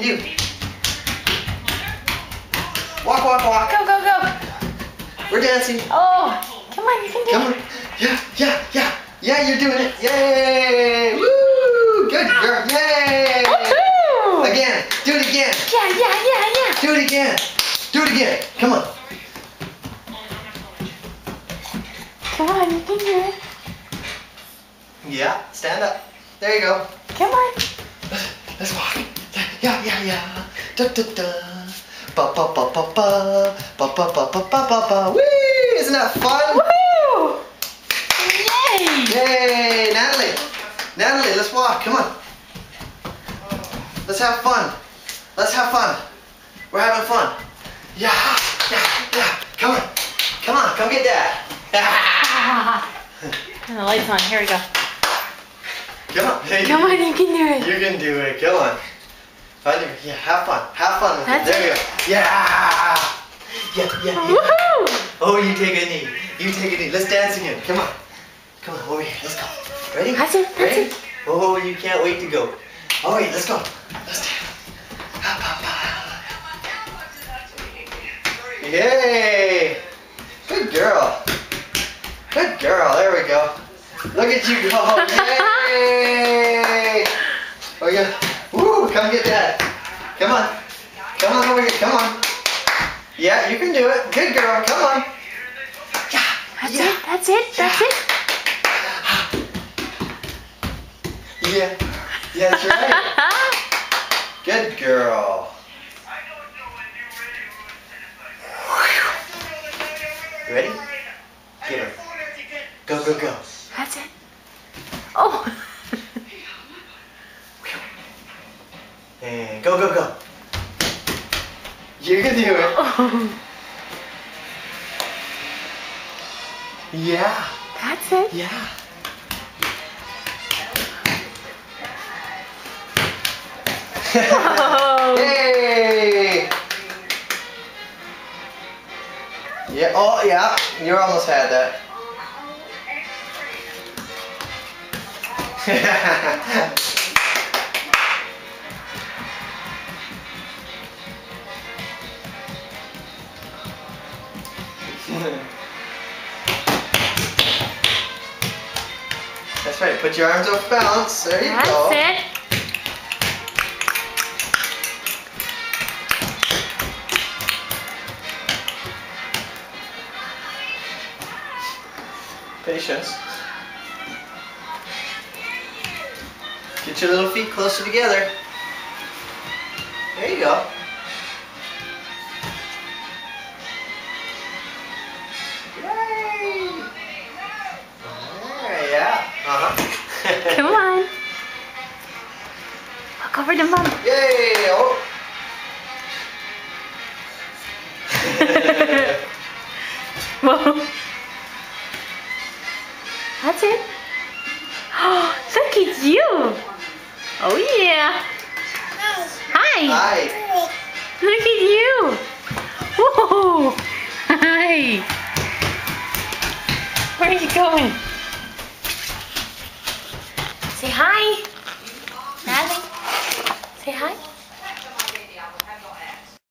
You. Walk, walk, walk. Go, go, go. We're dancing. Oh, come on, you can do Come it. on. Yeah, yeah, yeah. Yeah, you're doing it. Yay. Woo. Good girl. Yay. Woohoo! Again. Do it again. Yeah, yeah, yeah, yeah. Do it again. Do it again. Come on. Come on, you can do it. Yeah, stand up. There you go. Come on. Let's walk. Yeah, yeah, yeah. Da da da. Ba ba ba ba ba. Ba ba ba ba ba ba ba. Whee! Isn't that fun? Woohoo! Yay! Yay! Natalie! Natalie, let's walk. Come on. Let's have fun. Let's have fun. We're having fun. Yeah, yeah, yeah. Come on. Come on. Come get Dad. And the light's on. Here we go. Come on. Hey, Come on, you can do it. you can do it. Come on. Find your, yeah, have fun. Have fun with That's it. There you go. Yeah. Yeah, yeah, yeah. Woohoo! Oh, you take a knee. You take a knee. Let's dance again. Come on. Come on, over here. Let's go. Ready? That's it. That's Ready? it. Oh, you can't wait to go. All right, let's go. Let's dance. Yay! Good girl. Good girl. There we go. Look at you go. Yay! Oh, yeah. Woo! Come get Dad. Come on. Come on over here. Come on. Yeah, you can do it. Good girl. Come on. Yeah. That's Yeah. it. That's it. That's it. Yeah. Yeah, that's right. Good girl. You ready? Get her. Go, go, go. That's it. Oh. And go, go, go. You can do it. Oh. Yeah. That's it. Yeah. Whoa. Yay! Yeah. Oh, yeah. You almost had that. That's right. Put your arms off balance. There you go. That's it. Patience. Get your little feet closer together. There you go. Yay! Alright, yeah. Come on. Look over the mom. Yay! Oh. Whoa. That's it. Oh, look at you. Oh yeah. Hi. Hi. Look at you. Whoa. Hi. Where are you going? Say hi. Natalie. Say hi.